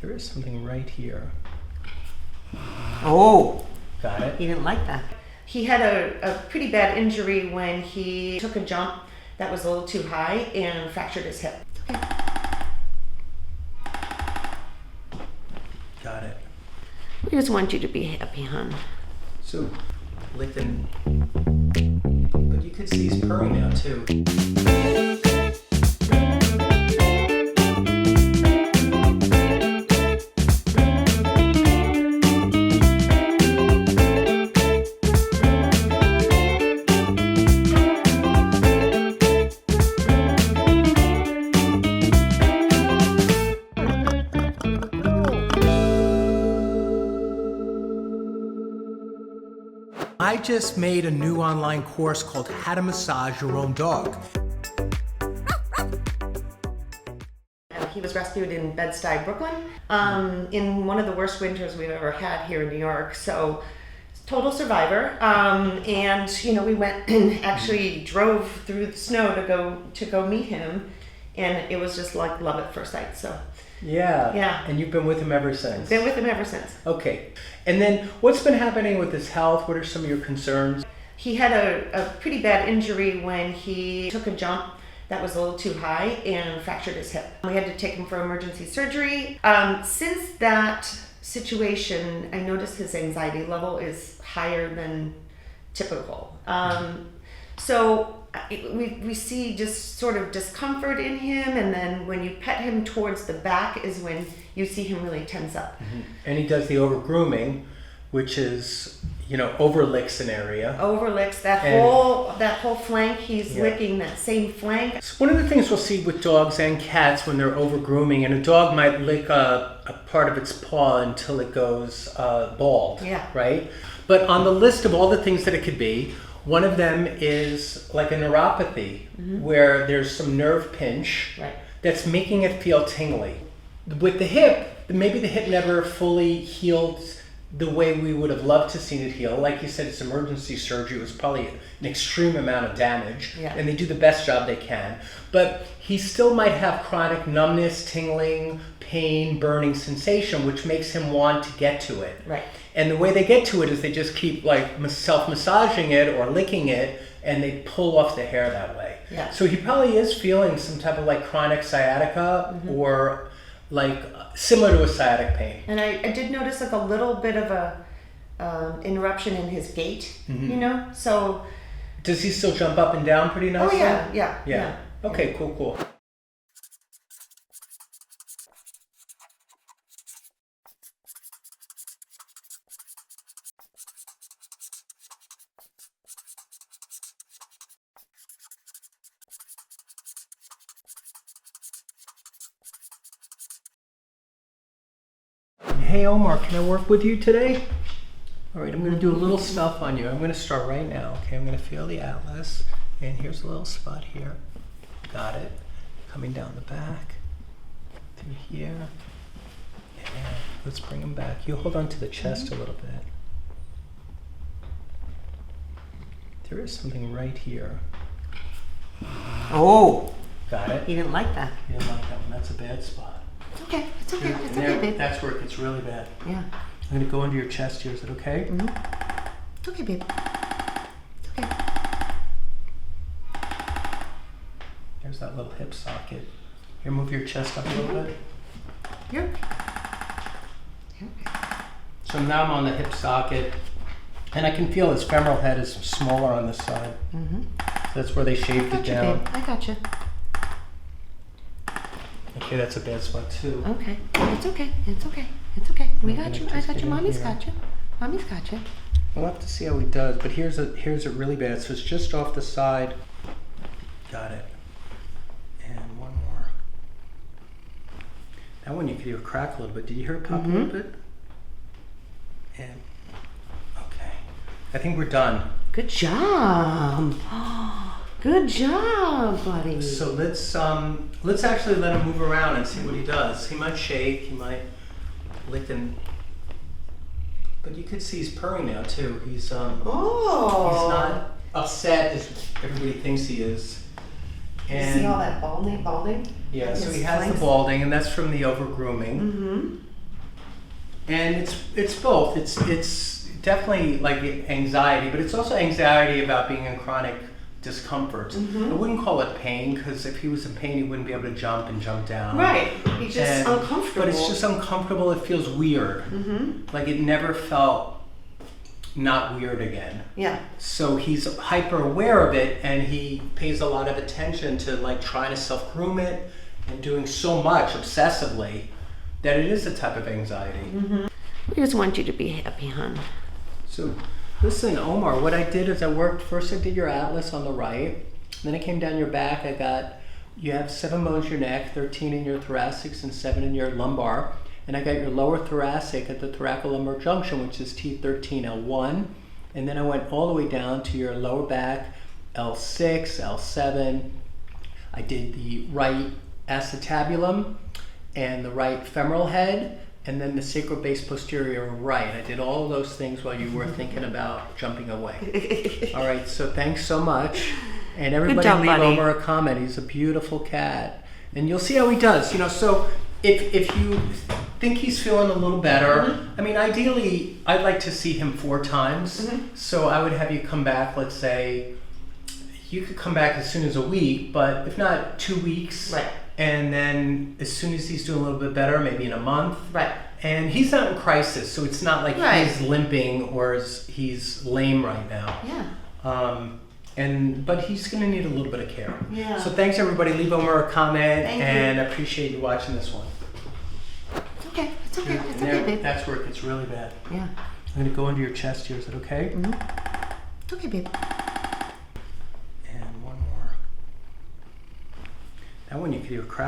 There is something right here. Oh, Got it. he didn't like that. He had a pretty bad injury when he took a jump that was a little too high and fractured his hip. Got it. We just want you to be happy, hon. So, licking. But you could see he's purring now too. I just made a new online course called How to Massage Your Own Dog. He was rescued in Bed-Stuy, Brooklyn, in one of the worst winters we've ever had here in New York. So, total survivor. And you know, we went and actually drove through the snow to go meet him, and it was just like love at first sight. So. Yeah. And you've been with him ever since? Been with him ever since. Okay. And then what's been happening with his health? What are some of your concerns? He had a pretty bad injury when he took a jump that was a little too high and fractured his hip. We had to take him for emergency surgery. Since that situation, I noticed his anxiety level is higher than typical. So we see just sort of discomfort in him, and then when you pet him towards the back is when you see him really tense up. Mm-hmm. And he does the overgrooming, which is, you know, overlicks an area. Overlicks that whole flank. He's licking that same flank. So one of the things we'll see with dogs and cats when they're overgrooming, and a dog might lick a part of its paw until it goes bald, right? But on the list of all the things that it could be, one of them is like a neuropathy, where there's some nerve pinch that's making it feel tingly. With the hip, maybe the hip never fully healed the way we would have loved to seen it heal. Like you said, it's emergency surgery. It was probably an extreme amount of damage, and they do the best job they can. But he still might have chronic numbness, tingling, pain, burning sensation, which makes him want to get to it. Right. And the way they get to it is they just keep like self-massaging it or licking it, and they pull off the hair that way. Yeah. So he probably is feeling some type of like chronic sciatica or like similar to a sciatic pain. And I did notice like a little bit of a interruption in his gait, you know? So. Does he still jump up and down pretty nicely? Oh yeah. Okay, cool. Hey Omar, can I work with you today? All right, I'm going to do a little stuff on you. I'm going to start right now, okay? I'm going to feel the atlas, and here's a little spot here. Got it. Coming down the back, through here, and let's bring him back. You hold on to the chest a little bit. There is something right here. Oh. Got it? He didn't like that. He didn't like that one. That's a bad spot. It's okay. It's okay. It's okay, babe. That's where it gets really bad. Yeah. I'm going to go under your chest here. Is it okay? It's okay, babe. It's okay. There's that little hip socket. Here, move your chest up a little bit. You're okay. You're okay. So now I'm on the hip socket, and I can feel his femoral head is smaller on this side. So that's where they shaved it down. Babe. I got you. Okay, that's a bad spot too. Okay. It's okay. It's okay. It's okay. We got you. I got you. Mommy's got you. Mommy's got you. We'll have to see how he does, but here's it really bad. So it's just off the side. Got it. And one more. That one you could hear crack a little bit. Did you hear it pop a little bit? And okay. I think we're done. Good job. Good job, buddy. So let's actually let him move around and see what he does. He might shake, he might lick and, but you could see he's purring now too. He's he's not upset as everybody thinks he is. And you see all that balding? yeah, so he has the balding, and that's from the overgrooming. And it's both. It's definitely like anxiety, but it's also anxiety about being in chronic discomfort. I wouldn't call it pain, because if he was in pain, he wouldn't be able to jump and jump down. Right. He's just uncomfortable. But it's just uncomfortable. It feels weird. Like it never felt not weird again. Yeah. So he's hyper aware of it, and he pays a lot of attention to like trying to self-groom it and doing so much obsessively that it is a type of anxiety. We just want you to be happy, hon. So listen, Omar, what I did is first I did your atlas on the right, then I came down your back. You have 7 bones in your neck, 13 in your thoracics and 7 in your lumbar. And I got your lower thoracic at the thoracolumbar junction, which is T13, L1. And then I went all the way down to your lower back, L6, L7. I did the right acetabulum and the right femoral head, and then the sacral base posterior right. I did all of those things while you were thinking about jumping away. All right, so thanks so much. And everybody leave Omar a comment. He's a beautiful cat. And you'll see how he does. So if you think he's feeling a little better, I mean, ideally, I'd like to see him 4 times. So I would have you come back, let's say, you could come back as soon as a week, but if not, 2 weeks. Right. And then as soon as he's doing a little bit better, maybe in a month. Right. And he's not in crisis, so it's not like he's limping or he's lame right now. Yeah. But he's going to need a little bit of care. Yeah. So thanks, everybody. Leave Omar a comment. Thank and you. I appreciate you watching this one. It's okay. It's okay. It's And okay, babe. that's where it gets really bad. Yeah. I'm going to go into your chest here. Is that okay? It's okay, babe. And one more. That one you could hear crack.